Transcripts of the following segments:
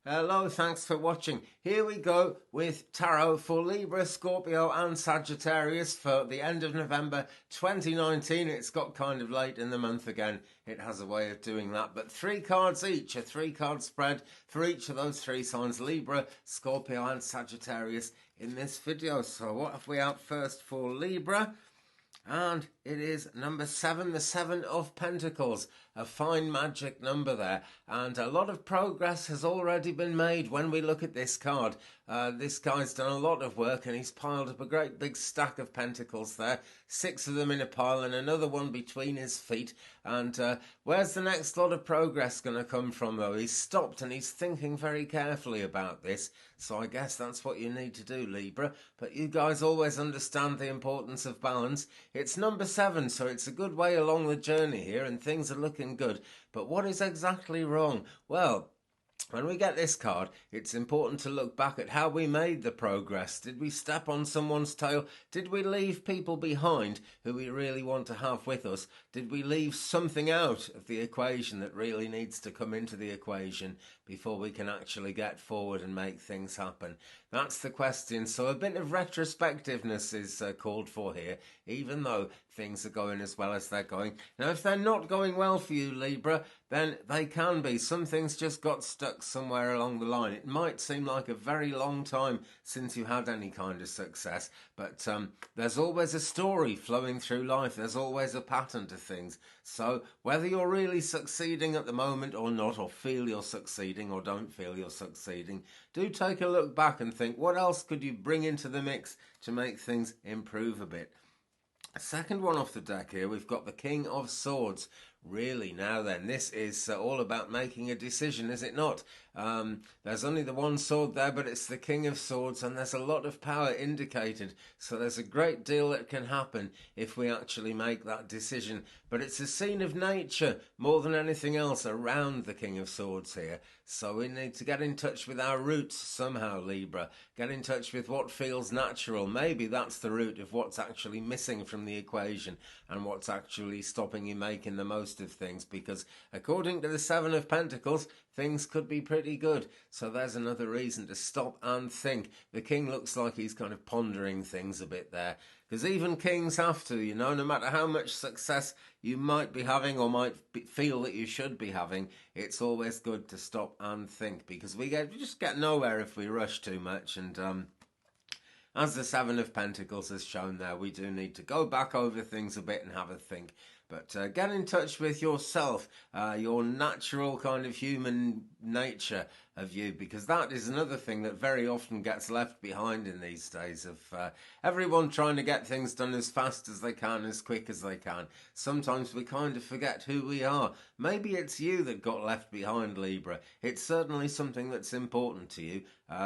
Hello, thanks for watching. Here we go with tarot for Libra, Scorpio and Sagittarius for the end of November 2019. It's got kind of late in the month again. It has a way of doing that. But 3 cards each, a 3-card spread for each of those 3 signs, Libra, Scorpio and Sagittarius in this video. So what have we out first for Libra? And it is number 7, the 7 of Pentacles, a fine magic number there. And a lot of progress has already been made when we look at this card. This guy's done a lot of work and he's piled up a great big stack of pentacles there. 6 of them in a pile and another one between his feet. And where's the next lot of progress going to come from though? He's stopped and he's thinking very carefully about this. So I guess that's what you need to do, Libra. But you guys always understand the importance of balance. It's number 7, so it's a good way along the journey here and things are looking good. But what is exactly wrong? Well, when we get this card, it's important to look back at how we made the progress. Did we step on someone's tail? Did we leave people behind who we really want to have with us? Did we leave something out of the equation that really needs to come into the equation before we can actually get forward and make things happen? That's the question. So a bit of retrospectiveness is called for here, even though things are going as well as they're going. Now, if they're not going well for you, Libra, then they can be. Some things just got stuck somewhere along the line. It might seem like a very long time since you had any kind of success, but there's always a story flowing through life. There's always a pattern to things. So whether you're really succeeding at the moment or not, or feel you're succeeding or don't feel you're succeeding, do take a look back and think, what else could you bring into the mix to make things improve a bit? Second one off the deck here, we've got the King of Swords. Really, now then, this is all about making a decision, is it not? There's only the one sword there, but it's the King of Swords, and there's a lot of power indicated. So there's a great deal that can happen if we actually make that decision. But it's a scene of nature more than anything else around the King of Swords here. So we need to get in touch with our roots somehow, Libra. Get in touch with what feels natural. Maybe that's the root of what's actually missing from the equation and what's actually stopping you making the most of things, because according to the 7 of Pentacles, things could be pretty good. So there's another reason to stop and think. The king looks like he's kind of pondering things a bit there, because even kings have to, you know, no matter how much success you might be having or feel that you should be having, it's always good to stop and think, because we just get nowhere if we rush too much. And as the 7 of Pentacles has shown there, we do need to go back over things a bit and have a think. But get in touch with yourself, your natural kind of human nature of you, because that is another thing that very often gets left behind in these days of everyone trying to get things done as fast as they can, as quick as they can. Sometimes we kind of forget who we are. Maybe it's you that got left behind, Libra. It's certainly something that's important to you.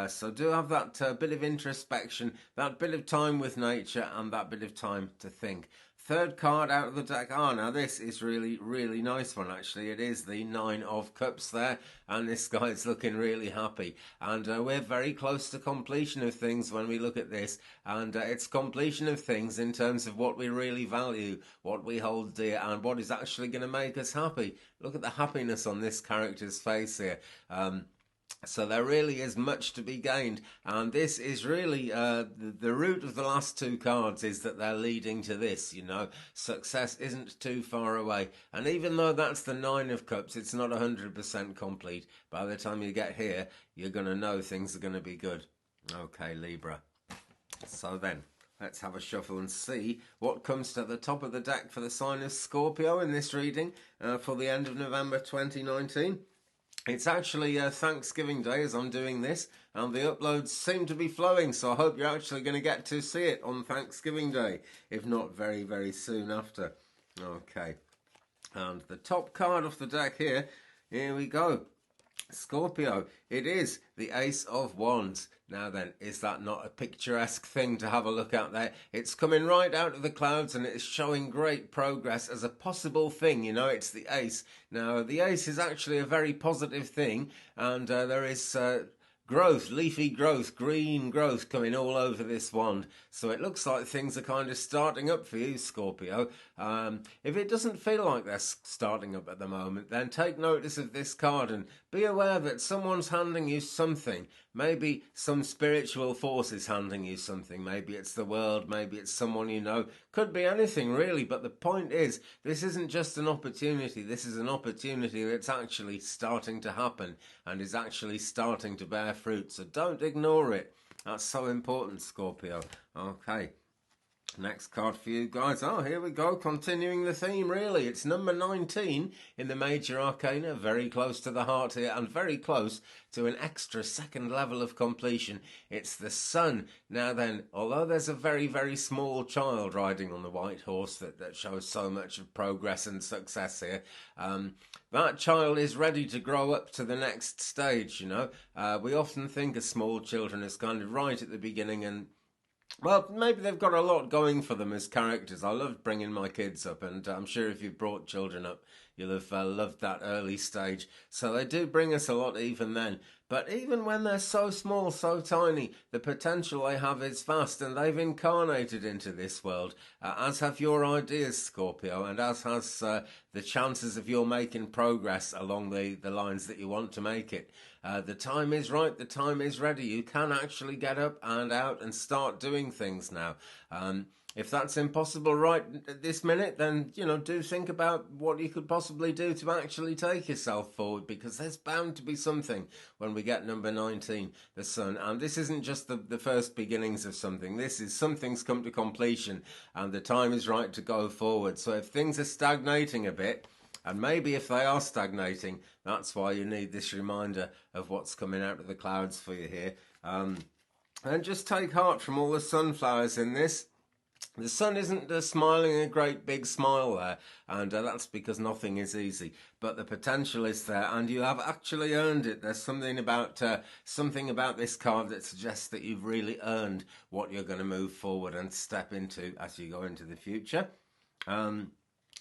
So do have that bit of introspection, that bit of time with nature and that bit of time to think. Third card out of the deck. Now this is really, really nice one, actually. It is the 9 of Cups there, and this guy's looking really happy. And we're very close to completion of things when we look at this. And it's completion of things in terms of what we really value, what we hold dear, and what is actually going to make us happy. Look at the happiness on this character's face here. So there really is much to be gained, and this is really the root of the last 2 cards is that they're leading to this, you know. Success isn't too far away, and even though that's the 9 of Cups, it's not 100% complete. By the time you get here, you're going to know things are going to be good. Okay, Libra. So then, let's have a shuffle and see what comes to the top of the deck for the sign of Scorpio in this reading for the end of November 2019. It's actually Thanksgiving Day as I'm doing this, and the uploads seem to be flowing, so I hope you're actually going to get to see it on Thanksgiving Day, if not very, very soon after. Okay, and the top card off the deck here we go. Scorpio, it is the Ace of Wands. Now then, is that not a picturesque thing to have a look at there? It's coming right out of the clouds and it's showing great progress as a possible thing, you know, it's the Ace. Now, the Ace is actually a very positive thing, and there is growth, leafy growth, green growth coming all over this wand. So it looks like things are kind of starting up for you, Scorpio. If it doesn't feel like they're starting up at the moment, then take notice of this card and be aware that someone's handing you something. Maybe some spiritual force is handing you something. Maybe it's the world, maybe it's someone you know. Could be anything really, but the point is, this isn't just an opportunity. This is an opportunity that's actually starting to happen and is actually starting to bear fruit. So don't ignore it. That's so important, Scorpio. Okay. Next card for you guys. Oh, here we go. Continuing the theme, really. It's number 19 in the Major Arcana. Very close to the heart here and very close to an extra second level of completion. It's the Sun. Now then, although there's a very, very small child riding on the white horse that shows so much of progress and success here, that child is ready to grow up to the next stage, you know. We often think of small children as kind of right at the beginning and well, maybe they've got a lot going for them as characters. I love bringing my kids up, and I'm sure if you've brought children up, you'll have loved that early stage. So they do bring us a lot even then. But even when they're so small, so tiny, the potential they have is vast, and they've incarnated into this world, as have your ideas, Scorpio, and as has the chances of your making progress along the lines that you want to make it. The time is right, the time is ready. You can actually get up and out and start doing things now. If that's impossible right at this minute, then, you know, do think about what you could possibly do to actually take yourself forward, because there's bound to be something when we get number 19, the Sun. And this isn't just the first beginnings of something. This is something's come to completion and the time is right to go forward. So if things are stagnating a bit, and maybe if they are stagnating, that's why you need this reminder of what's coming out of the clouds for you here. And just take heart from all the sunflowers in this. The Sun isn't smiling a great big smile there, and that's because nothing is easy. But the potential is there, and you have actually earned it. There's something about this card that suggests that you've really earned what you're going to move forward and step into as you go into the future.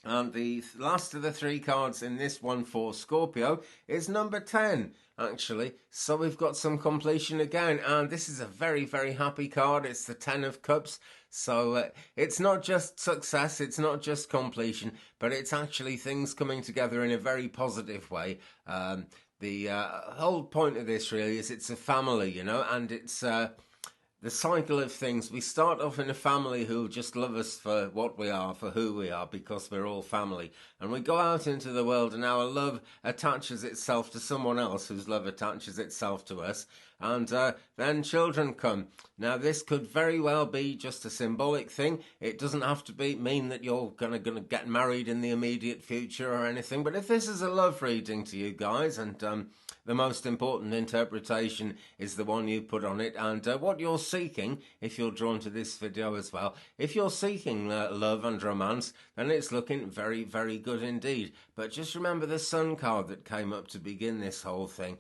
And the last of the three cards in this one for Scorpio is number 10, actually. So we've got some completion again, and this is a very, very happy card. It's the 10 of Cups. So it's not just success, it's not just completion, but it's actually things coming together in a very positive way. The whole point of this really is it's a family, you know, and it's the cycle of things. We start off in a family who just love us for what we are, for who we are, because we're all family. And we go out into the world and our love attaches itself to someone else whose love attaches itself to us. And then children come. Now, this could very well be just a symbolic thing. It doesn't have to mean that you're gonna get married in the immediate future or anything. But if this is a love reading to you guys, and the most important interpretation is the one you put on it, and what you're seeking, if you're drawn to this video as well, if you're seeking love and romance, then it's looking very, very good indeed. But just remember the Sun card that came up to begin this whole thing.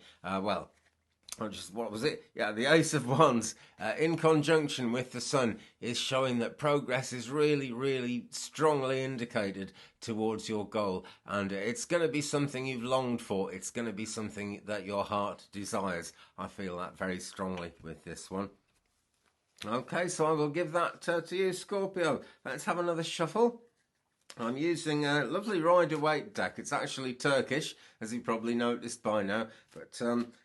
What was it? Yeah, the Ace of Wands, in conjunction with the Sun, is showing that progress is really, really strongly indicated towards your goal. And it's going to be something you've longed for. It's going to be something that your heart desires. I feel that very strongly with this one. Okay, so I will give that to you, Scorpio. Let's have another shuffle. I'm using a lovely Rider-Waite deck. It's actually Turkish, as you probably noticed by now. But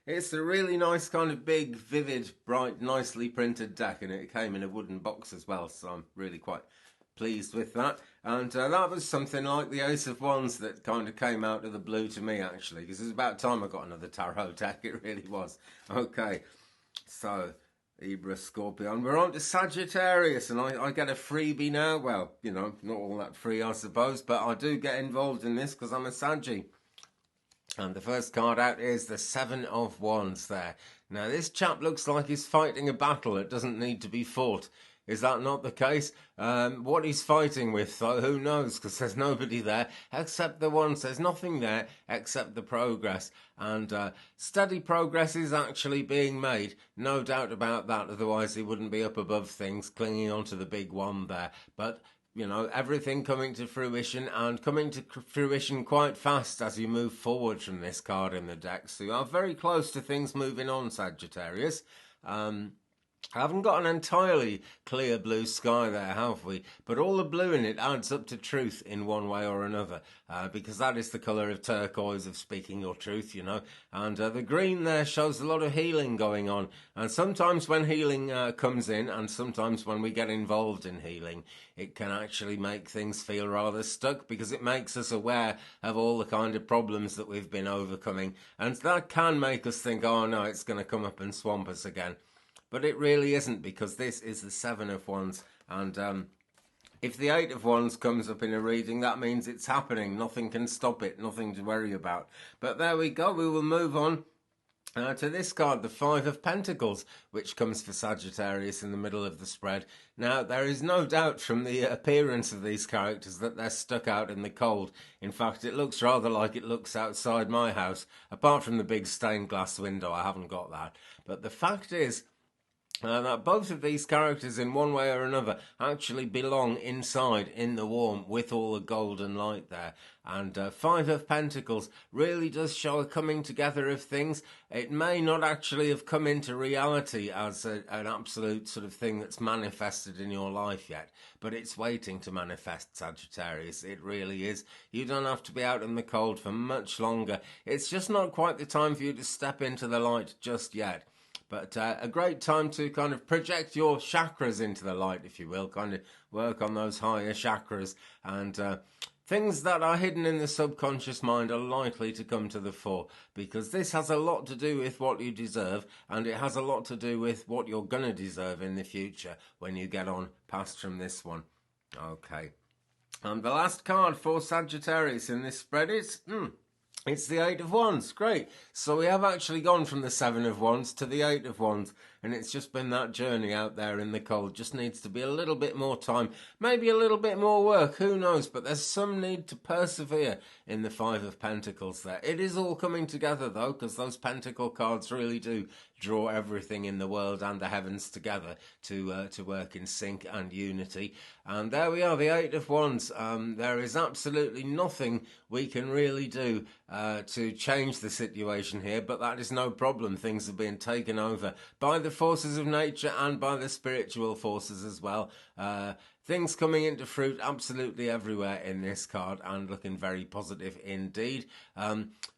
it's a really nice kind of big, vivid, bright, nicely printed deck. And it came in a wooden box as well, so I'm really quite pleased with that. And that was something like the Ace of Wands that kind of came out of the blue to me, actually. Because it was about time I got another tarot deck. It really was. Okay, so Libra Scorpio, and we're on to Sagittarius, and I get a freebie now. Well, you know, not all that free, I suppose, but I do get involved in this because I'm a Saggy. And the first card out is the 7 of Wands there. Now, this chap looks like he's fighting a battle. It doesn't need to be fought. Is that not the case? What he's fighting with, though, who knows? Because there's nobody there except the Wands. There's nothing there except the progress. And steady progress is actually being made. No doubt about that. Otherwise, he wouldn't be up above things, clinging onto the big one there. But you know, everything coming to fruition, and coming to fruition quite fast as you move forward from this card in the deck. So you are very close to things moving on, Sagittarius. I haven't got an entirely clear blue sky there, have we? But all the blue in it adds up to truth in one way or another, because that is the colour of turquoise, of speaking your truth, you know. And the green there shows a lot of healing going on. And sometimes when healing comes in, and sometimes when we get involved in healing, it can actually make things feel rather stuck, because it makes us aware of all the kind of problems that we've been overcoming. And that can make us think, oh no, it's going to come up and swamp us again. But it really isn't, because this is the Seven of Wands, and if the Eight of Wands comes up in a reading, that means it's happening. Nothing can stop it, nothing to worry about. But there we go, we will move on to this card, the Five of Pentacles, which comes for Sagittarius in the middle of the spread. Now, there is no doubt from the appearance of these characters that they're stuck out in the cold. In fact, it looks rather like it looks outside my house. Apart from the big stained glass window, I haven't got that. But the fact is, that both of these characters in one way or another actually belong inside in the warm with all the golden light there. And Five of Pentacles really does show a coming together of things. It may not actually have come into reality as an absolute sort of thing that's manifested in your life yet, but it's waiting to manifest, Sagittarius. It really is. You don't have to be out in the cold for much longer. It's just not quite the time for you to step into the light just yet. But a great time to kind of project your chakras into the light, if you will, kind of work on those higher chakras, and things that are hidden in the subconscious mind are likely to come to the fore, because this has a lot to do with what you deserve, and it has a lot to do with what you're going to deserve in the future when you get on past from this one. Okay. And the last card for Sagittarius in this spread is... it's the Eight of Wands. Great. So we have actually gone from the Seven of Wands to the Eight of Wands. And it's just been that journey out there in the cold. Just needs to be a little bit more time. Maybe a little bit more work. Who knows? But there's some need to persevere in the Five of Pentacles there. It is all coming together, though, because those Pentacle cards really do draw everything in the world and the heavens together to work in sync and unity. And there we are, the Eight of Wands. There is absolutely nothing we can really do to change the situation here, but that is no problem. Things are being taken over by the forces of nature and by the spiritual forces as well. Things coming into fruit absolutely everywhere in this card, and looking very positive indeed.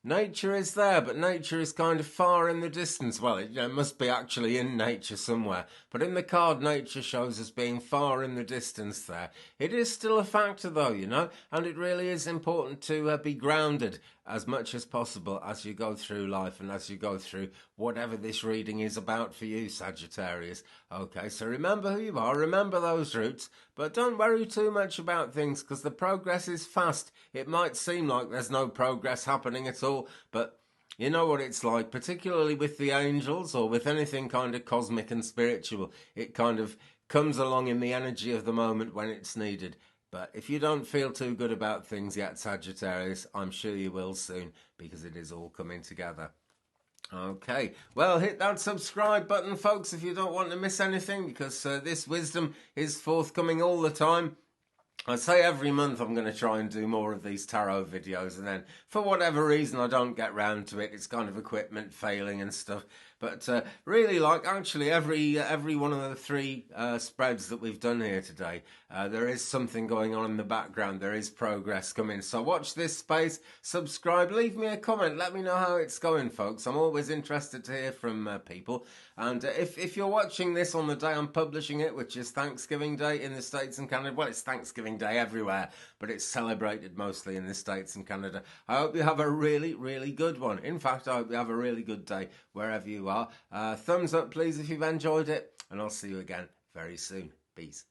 Nature is there, but nature is kind of far in the distance. Well, it must be actually in nature somewhere, but in the card, nature shows as being far in the distance there. It is still a factor, though, you know, and it really is important to be grounded as much as possible as you go through life and as you go through whatever this reading is about for you, Sagittarius. Okay, so remember who you are, remember those roots, but don't worry too much about things, because the progress is fast. It might seem like there's no progress happening at all, but you know what it's like, particularly with the angels or with anything kind of cosmic and spiritual. It kind of comes along in the energy of the moment when it's needed. But if you don't feel too good about things yet, Sagittarius, I'm sure you will soon, because it is all coming together. Okay, well, hit that subscribe button, folks, if you don't want to miss anything, because this wisdom is forthcoming all the time. I say every month I'm going to try and do more of these tarot videos, and then for whatever reason I don't get round to it. It's kind of equipment failing and stuff. But really, like, actually every one of the three spreads that we've done here today, there is something going on in the background. There is progress coming. So watch this space, subscribe, leave me a comment. Let me know how it's going, folks. I'm always interested to hear from people. And if you're watching this on the day I'm publishing it, which is Thanksgiving Day in the States and Canada, well, it's Thanksgiving Day everywhere, but it's celebrated mostly in the States and Canada. I hope you have a really, really good one. In fact, I hope you have a really good day wherever you are. Thumbs up, please, if you've enjoyed it, and I'll see you again very soon. Peace.